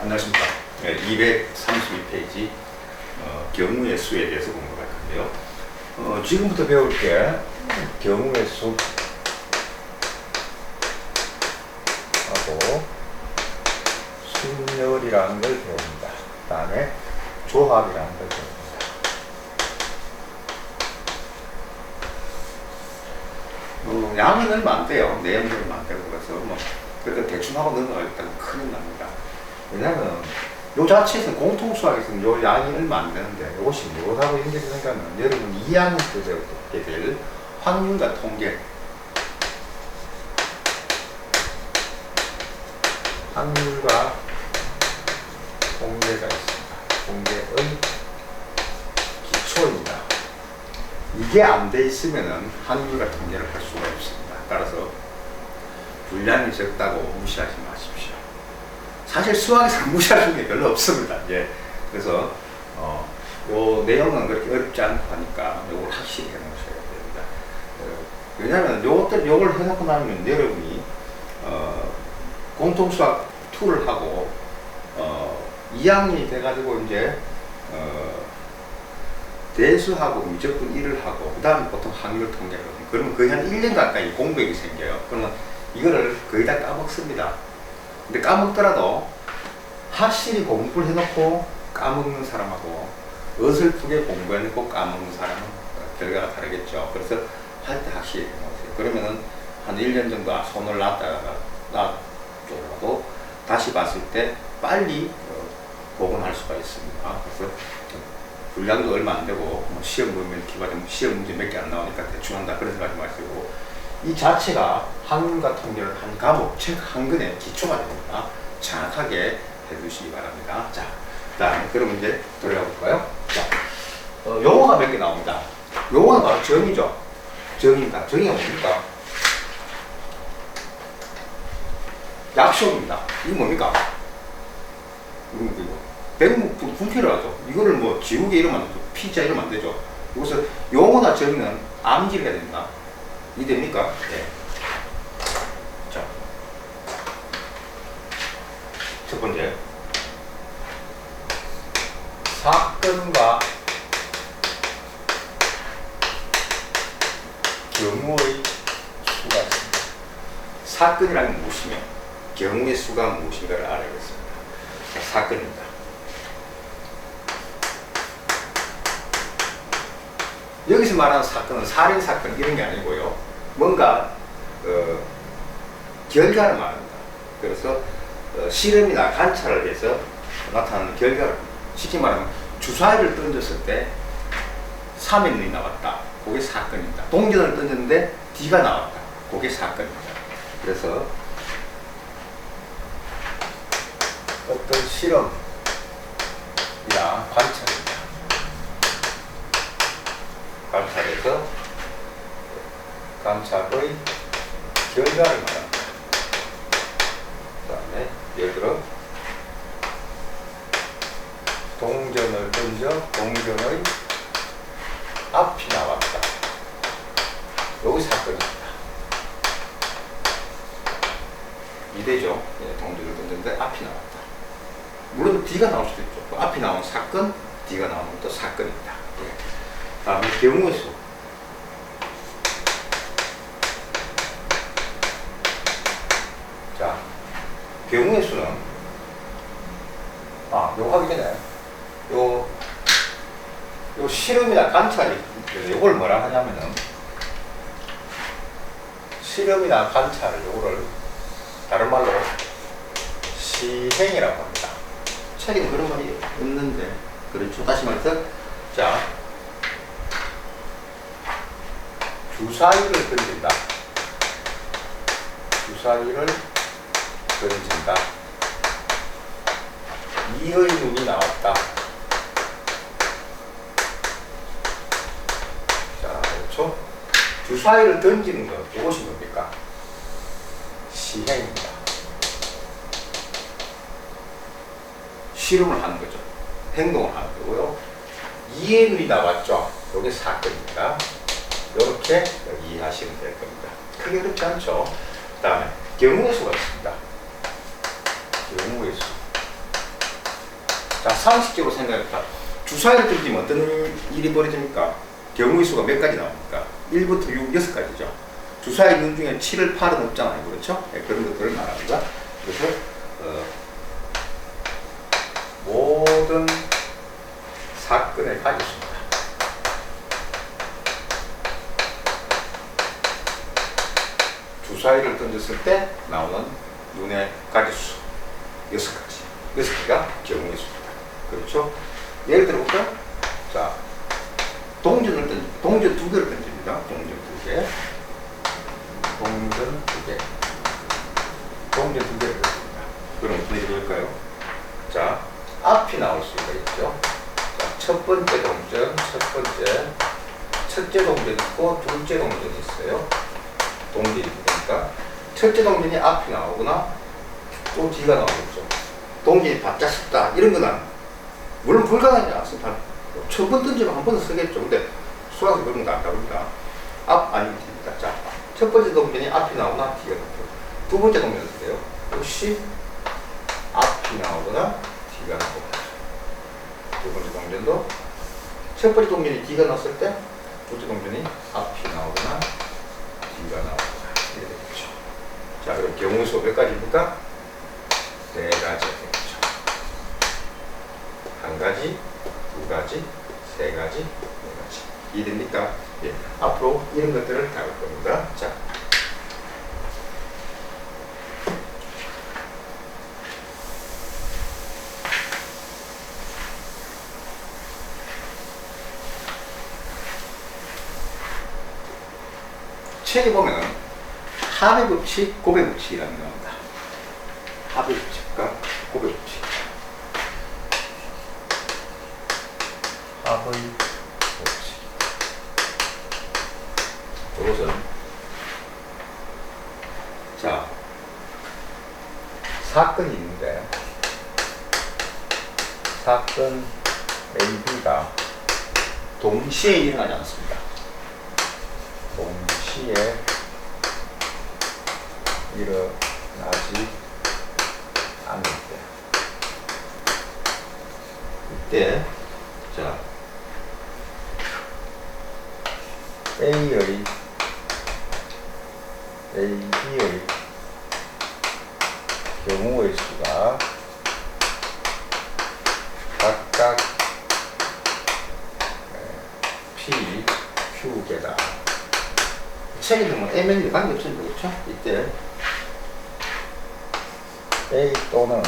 안녕하십니까. 232페이지 경우의 수에 대해서 공부할 건데요. 지금부터 배울 게 경우의 수 하고 순열이라는 걸 배웁니다. 그 다음에 조합이라는 걸 배웁니다. 양은 얼마 안 돼요. 내용도 얼마 안 되고 그래서 그래도 대충 하고 넘어가겠다면 큰일 납니다. 왜냐면 요 자체에서는 공통수학에서는 요 양이 얼마 안 되는데 이것이 무엇하고 연결되는가 하면 여러분 2학년 때 배우게 될 확률과 통계, 확률과 통계가 있습니다. 통계의 기초입니다. 이게 안 돼 있으면은 확률과 통계를 할 수가 없습니다. 따라서 분량이 적다고 무시하지 마십시오. 사실 수학에서 무시할 수 있는 게 별로 없습니다. 예. 그래서 요 내용은 그렇게 어렵지 않고 하니까 요걸 확실히 해 놓으셔야 됩니다. 왜냐하면 요걸 해놓고 나면 여러분이 공통수학 2를 하고 2학년이 돼가지고 이제 대수하고 미적분 1을 하고 그 다음에 보통 확률 통계거든요. 그러면 거의 한 1년 가까이 공백이 생겨요. 그러면 이거를 거의 다 까먹습니다. 근데 까먹더라도 확실히 공부를 해놓고 까먹는 사람하고 어설프게 공부해놓고 까먹는 사람은 결과가 다르겠죠. 그래서 할 때 확실히 해놓으세요. 그러면은 한 1년 정도 손을 놔두더라도 다시 봤을 때 빨리 복원할 수가 있습니다. 그래서 분량도 얼마 안 되고 시험 보면 기본적으로 시험 문제 몇 개 안 나오니까 대충 한다 그런 생각하지 마시고 이 자체가 확률과 통계를 한 과목 책 한 권의 기초가 됩니다. 정확하게 해두시기 바랍니다. 자, 그 다음에 그럼 이제 들어가 볼까요? 자, 용어가 몇 개 나옵니다. 용어는 바로 정의죠. 정의입니다. 정의가 뭡니까? 약속입니다. 이거 뭡니까? 이거 대부분 분필을 하죠. 이거를 뭐 지우개 이러면 안 되죠. 피자 이러면 안 되죠. 여기서 용어나 정의는 암기를 해야 됩니다. 이해됩니까? 네. 자, 첫 번째, 사건과 경우의 수가 있습니다. 사건이라는 무엇이며 경우의 수가 무엇인가를 알아야겠습니다. 자, 사건입니다. 여기서 말하는 사건은 살인사건 이런 게 아니고요. 뭔가 결과를 말합니다. 그래서 실험이나 관찰을 해서 나타나는 결과를, 쉽게 말하면 주사위를 던졌을 때 3의 눈이 나왔다. 그게 사건입니다. 동전을 던졌는데 D가 나왔다. 그게 사건입니다. 그래서 어떤 실험이나 관찰입니다. 관찰에서 관찰의 결과를 말합니다. 그 다음에 예를 들어 동전을 던져 동전의 앞이 나왔다. 여기 사건입니다. 이대죠. 예, 동전을 던졌는데 앞이 나왔다. 물론 D가 나올 수도 있죠. 그 앞이 나온 사건, D가 나오는 것도 사건입니다. 예. 다음에 경우의 수. 자, 경우의 수는 요거 하기 전에 요 실험이나 관찰이 요걸 뭐라 하냐면은 실험이나 관찰을 요거를 다른 말로 시행이라고 합니다. 책에는 그런 말이 없는데 그렇죠. 다시 말해서 자, 주사위를 던진다. 주사위를 던진다. 이의 눈이 나왔다. 자, 그렇죠? 주사위를 던지는 것, 이것이 뭡니까? 시행입니다. 실험을 하는 거죠. 행동을 하는 거고요. 이의 눈이 나왔죠. 이게 사건입니다. 이렇게 이해하시면 될 겁니다. 크게 어렵지 않죠? 그 다음에 경우의 수가 있습니다. 경우의 수. 자, 상식적으로 생각해봐. 주사위를 던지면 어떤 일이 벌어집니까? 경우의 수가 몇 가지 나옵니까? 1부터 6, 6가지죠. 주사위 등 중에 7을 8은 없잖아요. 그렇죠? 네, 그런 것들을 말합니다. 그래서 모든 사건의 가지수입니다. 주사위를 던졌을 때 나오는 눈의 가지수 6가지. 6개가 경우의 수입니다. 그렇죠? 예를 들어볼까요? 자, 동전을 던집니다. 동전 2개를 던집니다. 동전 2개. 동전 2개. 동전 2개를 던집니다. 그럼 어떤 일이 될까요? 자, 앞이 나올 수가 있죠. 자, 첫 번째 동전, 첫째 동전이 있고, 둘째 동전이 있어요. 동전이 있으니까, 첫째 동전이 앞이 나오거나, 또 뒤가 나오겠죠. 동전이 바짝 섰다. 이런 거는, 물론 불가능하지 않습니다. 첫 번 던지면 한 번은 쓰겠죠. 근데, 수학에서 그런 거 안 다룹니다. 앞 아니면 뒤입니다. 자, 첫 번째 동전이 앞이 나오거나, 뒤가 나오고, 두 번째 동전은 어때요? 역시, 앞이 나오거나, 뒤가 나오고, 두 번째 동전도 첫 번째 동전이 뒤가 났을 때 둘째 동전이 앞이 나오거나 뒤가 나오거나 이렇게 되겠죠. 자, 그럼 경우 수 몇 가지입니까? 4가지가 되겠죠. 1가지, 2가지, 3가지, 4가지. 이해됩니까? 예. 앞으로 이런 것들을 다룰 겁니다. 자. 책에 보면 합의 법칙, 곱의 법칙이라는 게 나옵니다. 합의 법칙과 곱의 법칙. 합의 법칙. 이것은 자, 사건이 있는데 사건 A, B가 동시에 일어나지 않습니다. 동시에 일어나지 않을 때 이때 자 B의 경우의 수가 각각 P, Q개다. 책에 보면 Mn 관계없으니까 그렇죠? 이때 A 또는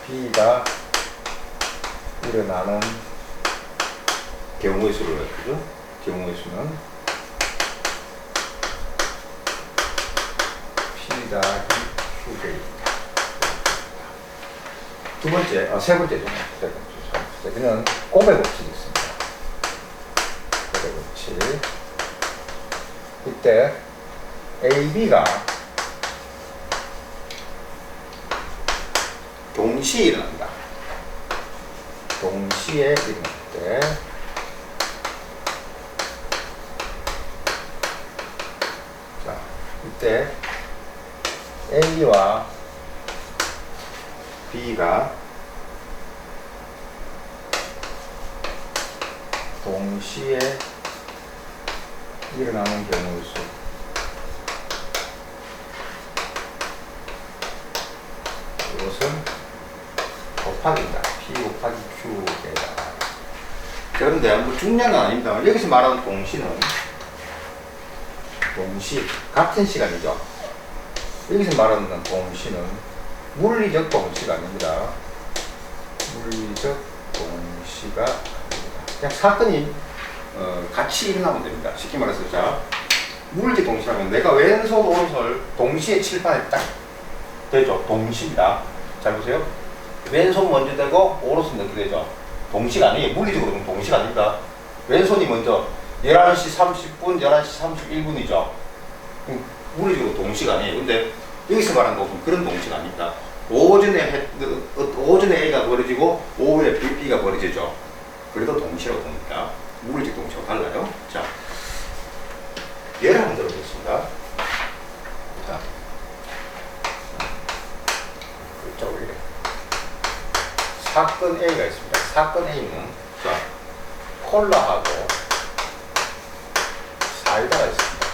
B가 일어나는 경우의 수를 그죠? 경우의 수는 P 더하기 Q개입니다. 두 번째, 세 번째죠. 그는 곱의 법칙이 있습니다. 곱의 법칙. 이때 AB가 동시에 일어납니다. 동시에 일어날 때 자, 이때 A와 B가 동시에 일어나는 경우의 수 이것은 곱하기입니다. P 곱하기 Q에다. 그런데 뭐 중요한 건 아닙니다. 여기서 말하는 동시는 동시 같은 시간이죠. 여기서 말하는 동시는 물리적 동시가 아닙니다. 물리적 동시가 아닙니다. 그냥 사건이 같이 일어나면 됩니다. 쉽게 말해서 자 물리적 동시라면 내가 왼손 오른손을 동시에 칠판에 딱 되죠. 동시입니다. 잘 보세요. 왼손 먼저 되고 오른손 이렇게 되죠. 동시가 아니에요. 물리적으로 보면 동시가 아닙니다. 왼손이 먼저 11시 30분, 11시 31분이죠. 물리적으로 동시가 아니에요. 근데 여기서 말하는 거 보면 그런 동시가 아닙니다. 오전에 A가 벌어지고 오후에 B가 벌어지죠. 그래도 동시라고 봅니다. 물리적 동시하고 달라요. 자, 예를 한번 들어보겠습니다. 자, 이쪽으로 이래. 사건 A가 있습니다. 사건 A는 자, 콜라하고 사이다가 있습니다.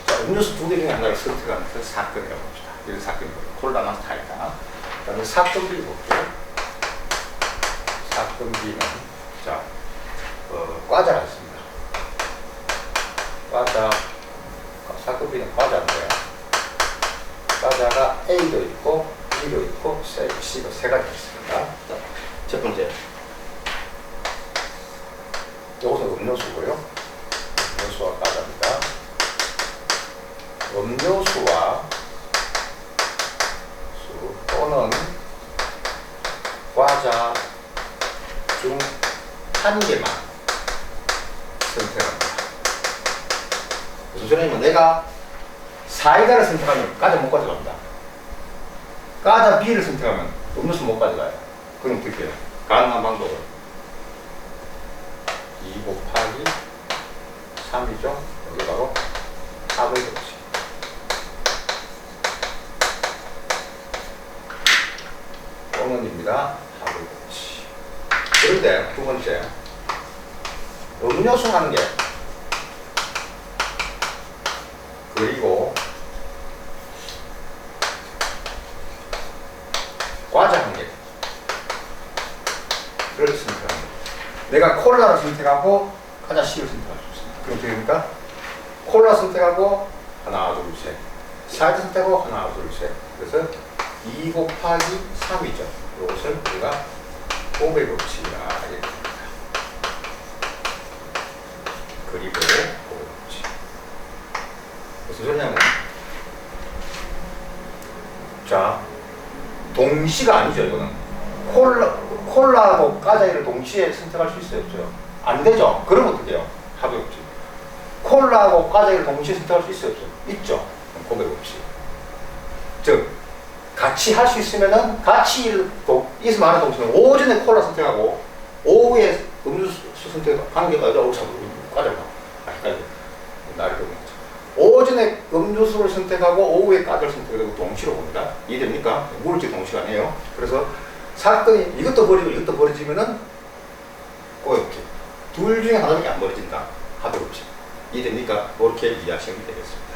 자, 음료수 두 개 중에 하나를 선택하는 그 사건이라고 봅시다. 이런 사건이고요. 콜라나 사이다. 그다음에 사건 B 볼게요. 사건 B는 자, 과자가 있습니다. 과자, 사건 B는 과자인데 과자가 A도 있고 B도 있고 C도 세 가지 있습니다. 자, 첫 번째, 이것은 음료수고요. 음료수와 과자입니다. 음료수와 또는 과자 중 한 개만 선택합니다. 무슨 소리냐면 내가 사이다를 선택하면 과자 못 가져갑니다. 과자 B를 선택하면 음료수 못 가져가요. 그럼 어떻게 해요? 가능한 방법은 2 곱하기 3이죠. 여기 바로 합의 법칙. 또는입니다. 합의 법칙. 그런데 두 번째, 음료수 한 개, 그리고 과자 한 개. 그렇게 선택합니다. 내가 콜라를 선택하고 과자 C를 선택할 수 있습니다. 그럼 어떻게 됩니까? 콜라 선택하고 하나, 둘, 셋. 사이다 선택하고 하나, 둘, 셋. 그래서 2 곱하기 3이죠. 이것을 우리가 곱의 법칙이라 얘기합니다. 그리고 곱의 법칙. 무슨 소리냐면, 자, 동시가 아니죠, 이거는. 콜라하고 과자를 동시에 선택할 수 있어요, 없어요? 안 되죠? 그럼 어떻게 해요? 합의 법칙. 콜라하고 과자를 동시에 선택할 수 있어요, 없어요? 있죠? 곱의 법칙. 즉, 같이 할 수 있으면은, 같이 있으면 하는 동시에 오전에 콜라 선택하고, 오후에 음료수 선택하는 게 아니라, 과자를 아직까지 나를 보는 거죠. 오전에 음료수를 선택하고 오후에 과자를 선택하고 동시로 봅니다. 이해됩니까? 물질 동시가 아니에요. 그래서 사건이 이것도 버리고 이것도 버려지면은 꼬였지. 둘 중에 하나밖에 안 버려진다. 합의 법칙. 이해됩니까? 그렇게 이해하시면 되겠습니다.